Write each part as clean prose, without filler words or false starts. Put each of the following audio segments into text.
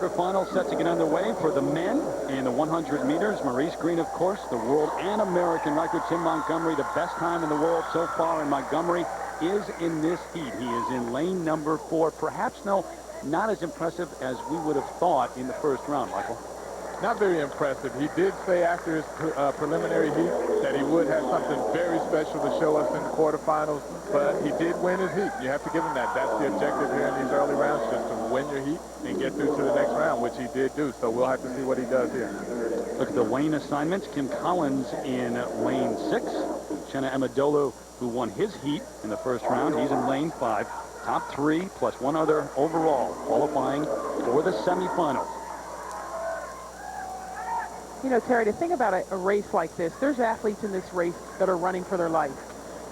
quarterfinals set to get underway for the men in the 100 meters. Maurice Greene, of course, the world and American record. Tim Montgomery, the best time in the world so far, and Montgomery is in this heat. He is in lane number 4. Perhaps, not as impressive as we would have thought in the first round, Michael. Not very impressive. He did say after his preliminary heat that he would have something very special to show us in the quarterfinals, but he did win his heat. You have to give him that. That's the objective here in these early rounds, just to win your heat and get through to the next round, which he did do. So we'll have to see what he does here. Look at the lane assignments. 2.M.Collins in lane 6. Chenna Amadolu, who won his heat in the first round, he's in lane 5. Top 3 plus one other overall qualifying for the semifinals. You know, Terry, to think about a race like this, there's athletes in this race that are running for their life.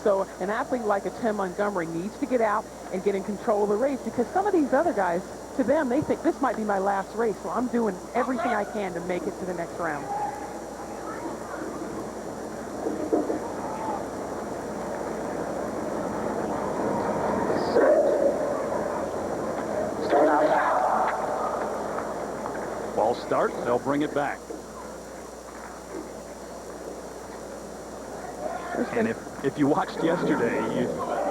So an athlete like a Tim Montgomery needs to get out and get in control of the race, because some of these other guys, to them, they think this might be my last race, so I'm doing everything I can to make it to the next round. Ball start, they'll bring it back. And if you watched yesterday, you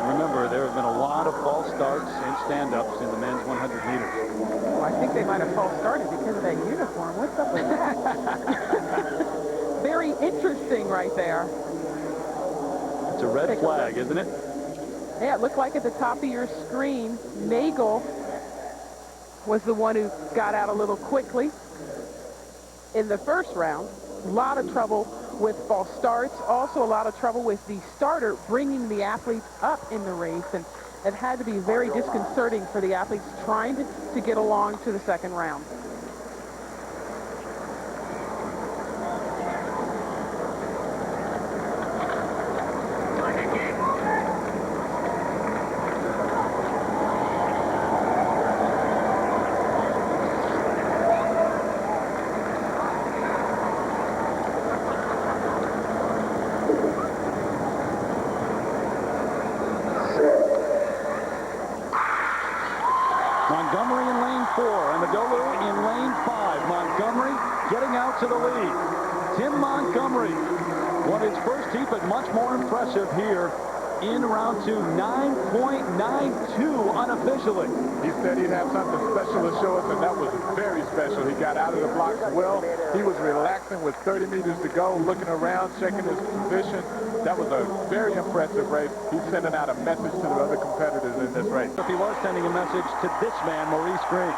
remember there have been a lot of false starts and stand-ups in the men's 100 meters. Well, I think they might have false started because of that uniform. What's up with that? Very interesting right there. It's a red flag, isn't it? Yeah, it looked like at the top of your screen, Nagel was the one who got out a little quickly in the first round. A lot of trouble with false starts, also a lot of trouble with the starter bringing the athletes up in the race, and it had to be very disconcerting for the athletes trying to get along to the second round. Montgomery in lane 4, Amadolu in lane 5. Montgomery getting out to the lead. Tim Montgomery won his first heat, but much more impressive here in round 2. 9.92 unofficially. He said he'd have something special to show us, and that was very special. He got out of the blocks well. He was relaxing with 30 meters to go, looking around, checking his position. That was a very impressive race. He's sending out a message to the other competitors in this race. If he was sending a message to this man, Maurice Greene.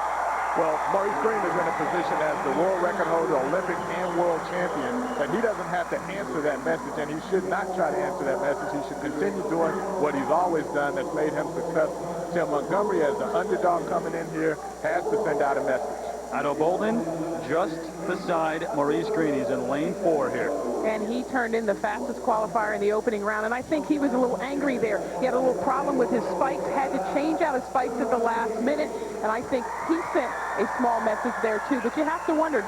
Well, Maurice Greene is in a position as the world record holder, Olympic and world champion, that he doesn't have to answer that message, and he should not try to answer that message. He should continue doing what he's always done that's made him successful. Tim Montgomery, as the underdog coming in here, has to send out a message. Otto Bolden just beside Maurice Greene. He's in lane 4 here. And he turned in the fastest qualifier in the opening round, and I think he was a little angry there. He had a little problem with his spikes, had to change out his spikes at the last minute, and I think he sent a small message there too. But you have to wonder,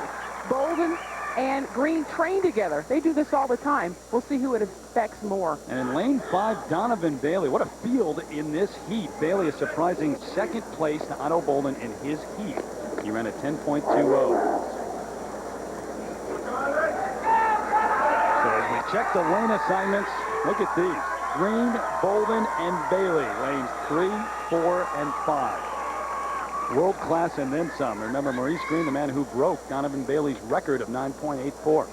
Bolden and Greene train together. They do this all the time. We'll see who it affects more. And in lane 5, Donovan Bailey. What a field in this heat. Bailey, a surprising second place to Otto Bolden in his heat. He ran a 10.20. So as we check the lane assignments, look at these. Greene, Bolden, and Bailey. Lanes 3, 4, and 5. World class and then some. Remember, Maurice Greene, the man who broke Donovan Bailey's record of 9.84.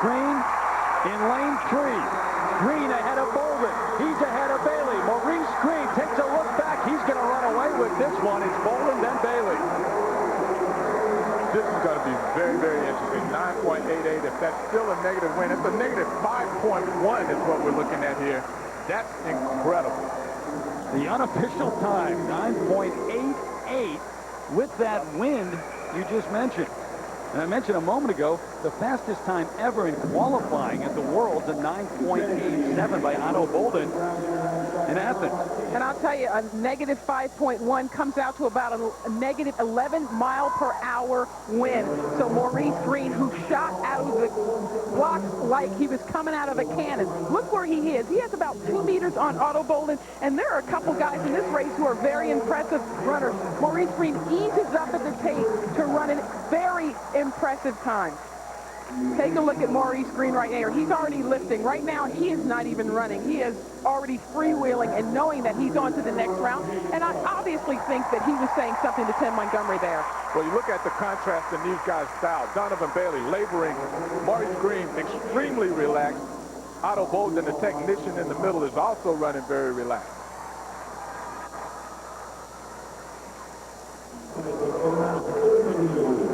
Greene in lane 3. Greene ahead of Bolden. He's ahead of Bailey. Maurice Greene takes a look back. He's going to run away with this one. It's Bolden, then Bailey. This is going to be very, very interesting. 9.88. If that's still a negative win, it's a negative 5.1 is what we're looking at here. That's incredible. The unofficial time, 9.88, with that wind you just mentioned. And I mentioned a moment ago, the fastest time ever in qualifying at the Worlds, a 9.87 by Otto Bolden in Athens. And I'll tell you, a negative 5.1 comes out to about a negative 11 mile per hour wind. So Maurice Greene, who shot out of the blocks like he was coming out of a cannon. Look where he is. He has about 2 meters on Otto Bolden, and there are a couple guys in this race who are very impressive runners. Maurice Greene eases up at the tape to run a very impressive time. Take a look at Maurice Greene right there. He's already lifting. Right now, he is not even running. He is already freewheeling and knowing that he's on to the next round. And I obviously think that he was saying something to Tim Montgomery there. Well, you look at the contrast in these guys' style. Donovan Bailey laboring. Maurice Greene extremely relaxed. Otto Bolden, the technician in the middle, is also running very relaxed.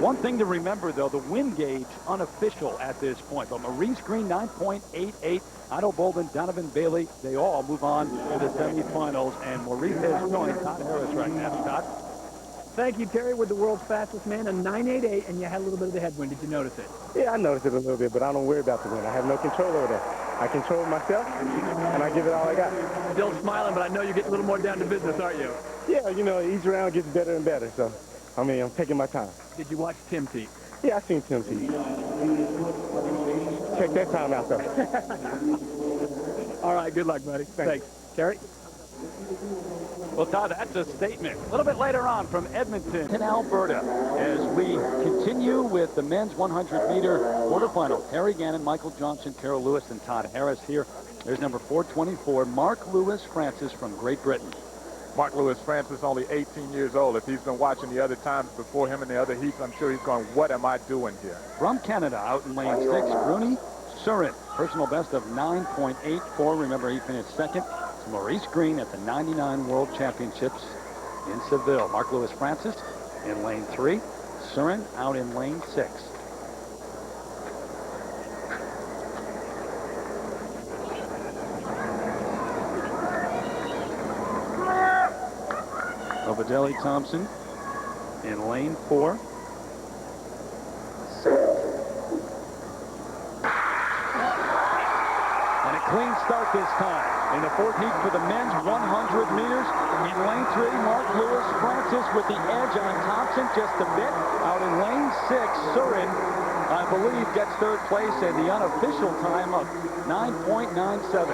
One thing to remember, though, the wind gauge unofficial at this point. But Maurice Greene, 9.88. Otto Bolden, Donovan Bailey, they all move on to the semifinals. And Maurice has joined Todd Harris right now. Todd? Thank you, Terry. With the world's fastest man, a 9.88, and you had a little bit of the headwind. Did you notice it? Yeah, I noticed it a little bit, but I don't worry about the wind. I have no control over that. I control myself, and I give it all I got. Still smiling, but I know you're getting a little more down to business, aren't you? Yeah, you know, each round gets better and better, so, I mean, I'm taking my time. Did you watch Tim T? Yeah, I seen Tim T. Check that time out, though. All right, good luck, buddy. Thanks. Terry? Well, Todd, that's a statement. A little bit later on from Edmonton in Alberta as we continue with the men's 100-meter quarterfinal. Terry Gannon, Michael Johnson, Carol Lewis, and Todd Harris here. There's number 424, Mark Lewis-Francis from Great Britain. Mark Lewis-Francis, only 18 years old. If he's been watching the other times before him in the other heats, I'm sure he's going, what am I doing here? From Canada, out in lane 6, Bruni Surin, personal best of 9.84. Remember, he finished second. It's Maurice Greene at the 99 World Championships in Seville. Mark Lewis-Francis in lane 3. Surin out in lane 6. Obadeli Thompson in lane 4. And a clean start this time. In the fourth heat for the men's 100 meters. In lane 3, Mark Lewis-Francis with the edge on Thompson just a bit. Out in lane 6, Surin, I believe, gets third place and the unofficial time of 9.97.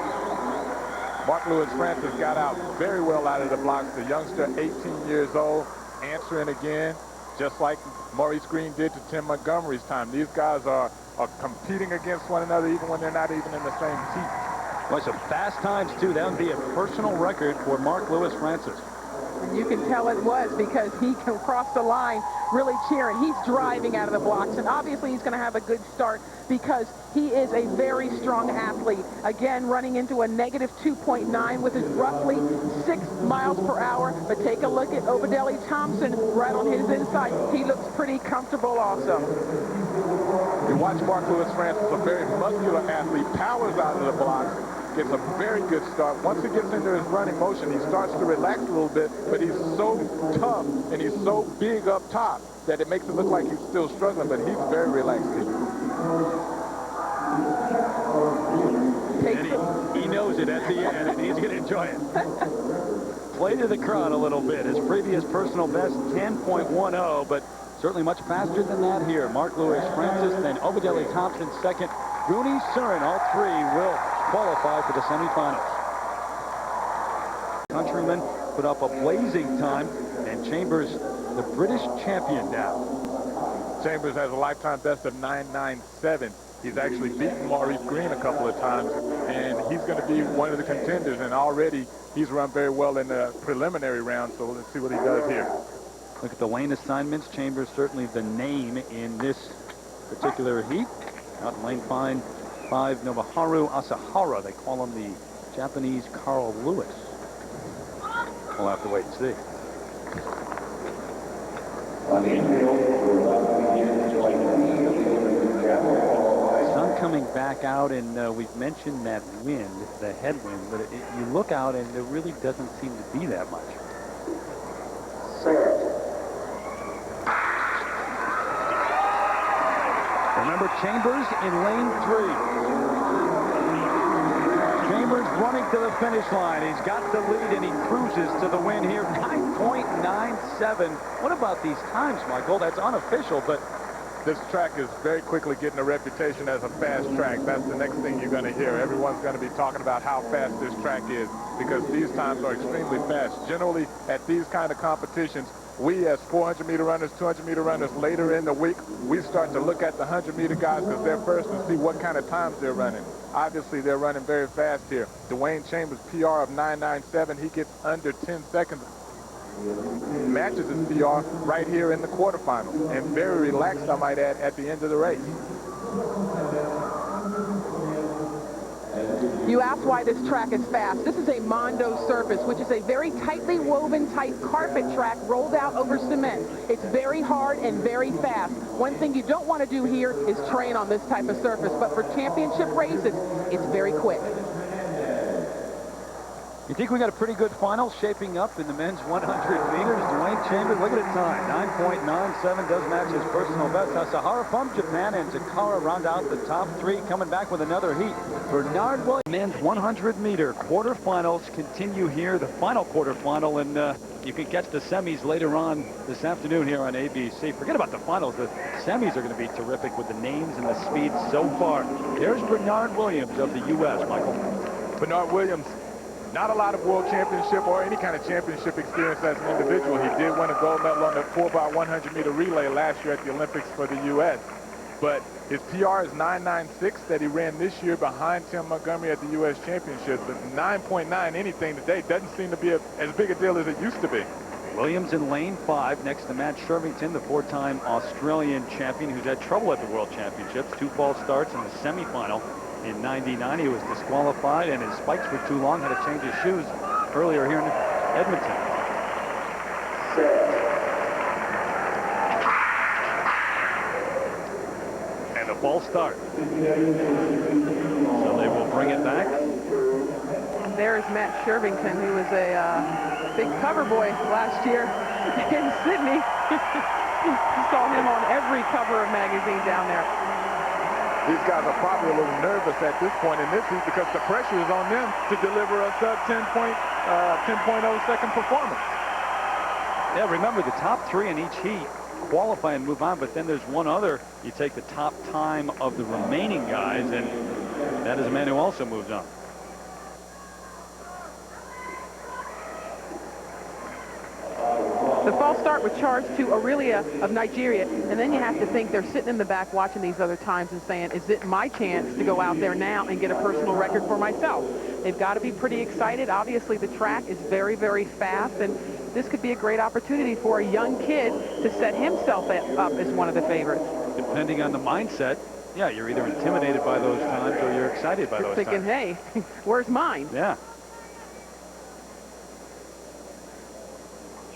Mark Lewis-Francis got out very well out of the blocks. The youngster, 18 years old, answering again, just like Maurice Greene did to Tim Montgomery's time. These guys are competing against one another even when they're not even in the same heat. Well, some fast times, too. That would be a personal record for Mark Lewis-Francis. And you can tell it was because he can cross the line really cheering. He's driving out of the blocks, and obviously he's going to have a good start because he is a very strong athlete. Again, running into a negative 2.9 with his roughly 6 miles per hour. But take a look at Obadeli Thompson right on his inside. He looks pretty comfortable also. You watch Mark Lewis-Francis, a very muscular athlete, powers out of the blocks, gets a very good start. Once he gets into his running motion, he starts to relax a little bit, but he's so tough and he's so big up top that it makes it look like he's still struggling, but he's very relaxed. And he knows it at the end, and he's going to enjoy it. Play to the crowd a little bit. His previous personal best, 10.10, but certainly much faster than that here. Mark Lewis-Francis, then Obadeli Thompson second. Bruni Surin, all three will qualify for the semifinals. Countrymen put up a blazing time, and Chambers, the British champion now. Chambers has a lifetime best of 9.97. He's actually beaten Maurice Greene a couple of times, and he's going to be one of the contenders, and already he's run very well in the preliminary round, so let's see what he does here. Look at the lane assignments. Chambers certainly the name in this particular heat. Out in lane 5, Nobuharu Asahara. They call him the Japanese Carl Lewis. We'll have to wait and see. Sun coming back out, and we've mentioned that wind, the headwind, but you look out and there really doesn't seem to be that much. Chambers in lane 3. Chambers running to the finish line. He's got the lead and he cruises to the win here. 9.97. What about these times, Michael? That's unofficial, but this track is very quickly getting a reputation as a fast track. That's the next thing you're going to hear. Everyone's going to be talking about how fast this track is because these times are extremely fast. Generally, at these kind of competitions, we as 400-meter runners, 200-meter runners, later in the week, we start to look at the 100-meter guys because they're first and see what kind of times they're running. Obviously, they're running very fast here. Dwayne Chambers' PR of 9.97, he gets under 10 seconds. Matches his PR right here in the quarterfinals, and very relaxed, I might add, at the end of the race. You asked why this track is fast. This is a Mondo surface, which is a very tightly woven type carpet track rolled out over cement. It's very hard and very fast. One thing you don't want to do here is train on this type of surface, but for championship races, it's very quick. you think we got a pretty good final shaping up in the men's 100 meters. Dwayne Chambers, look at the time. 9.97 does match his personal best. Now, Sahara from Japan and Zakara round out the top 3, coming back with another heat. Bernard Williams. Men's 100-meter quarterfinals continue here. The final quarterfinal, and you can catch the semis later on this afternoon here on ABC. Forget about the finals. The semis are going to be terrific with the names and the speed so far. There's Bernard Williams of the U.S., Michael. Bernard Williams, not a lot of world championship or any kind of championship experience as an individual. He did win a gold medal on the 4x100-meter relay last year at the Olympics for the U.S. But his PR is 9.96 that he ran this year behind Tim Montgomery at the U.S. Championship. But 9.9 anything today doesn't seem to be as big a deal as it used to be. Williams in lane 5 next to Matt Shervington, the 4-time Australian champion who's had trouble at the World Championships. 2 false starts in the semifinal. In 99, he was disqualified, and his spikes were too long, had to change his shoes earlier here in Edmonton. And a false start. So they will bring it back. There's Matt Shervington, who was a big cover boy last year in Sydney. You saw him on every cover of magazine down there. These guys are probably a little nervous at this point in this heat because the pressure is on them to deliver a sub 10.0 second performance. Yeah, remember the top 3 in each heat qualify and move on, but then there's one other. You take the top time of the remaining guys, and that is a man who also moves on. The false start was charged to Aurelia of Nigeria, and then you have to think they're sitting in the back watching these other times and saying, is it my chance to go out there now and get a personal record for myself? They've got to be pretty excited. Obviously, the track is very, very fast, and this could be a great opportunity for a young kid to set himself up as one of the favorites. Depending on the mindset, yeah, you're either intimidated by those times or you're excited by those times. Thinking, hey, where's mine? Yeah.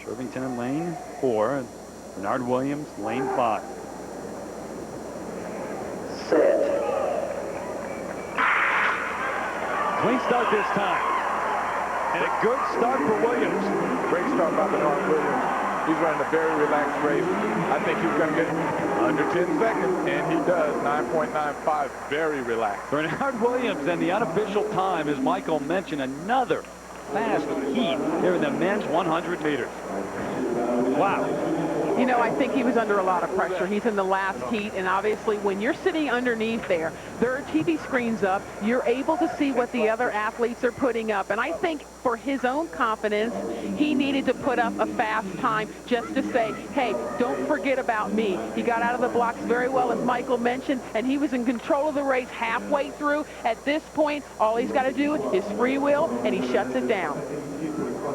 Shervington in lane 4, and Bernard Williams lane 5. Set. Clean start this time. And a good start for Williams. Great start by Bernard Williams. He's running a very relaxed race. I think he's going to get under 10 seconds, and he does. 9.95, very relaxed. Bernard Williams, and the unofficial time, as Michael mentioned, another fast heat here in the men's 100 meters. Wow. You know, I think he was under a lot of pressure. He's in the last heat, and obviously when you're sitting underneath there are TV screens up. You're able to see what the other athletes are putting up, and I think for his own confidence, he needed to put up a fast time just to say, hey, don't forget about me. He got out of the blocks very well, as Michael mentioned, and he was in control of the race halfway through. At this point, all he's got to do is freewheel, and he shuts it down.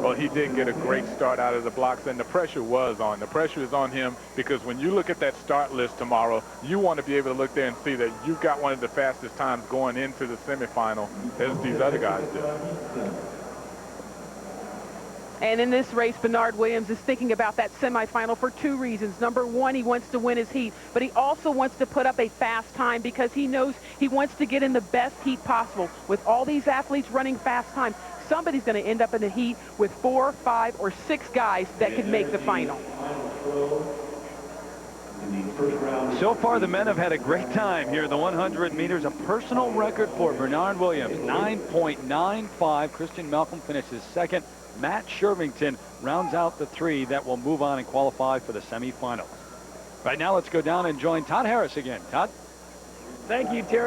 Well, he did get a great start out of the blocks, and the pressure was on. The pressure is on him because when you look at that start list tomorrow, you want to be able to look there and see that you've got one of the fastest times going into the semifinal as these other guys did. And in this race, Bernard Williams is thinking about that semifinal for 2 reasons. Number 1, he wants to win his heat, but he also wants to put up a fast time because he knows he wants to get in the best heat possible. With all these athletes running fast time, somebody's going to end up in the heat with 4, 5, or 6 guys that could make the final. So far, the men have had a great time here in the 100 meters. A personal record for Bernard Williams, 9.95. Christian Malcolm finishes second. Matt Shervington rounds out the three that will move on and qualify for the semifinals. Right now, let's go down and join Todd Harris again. Todd? Thank you, Terry.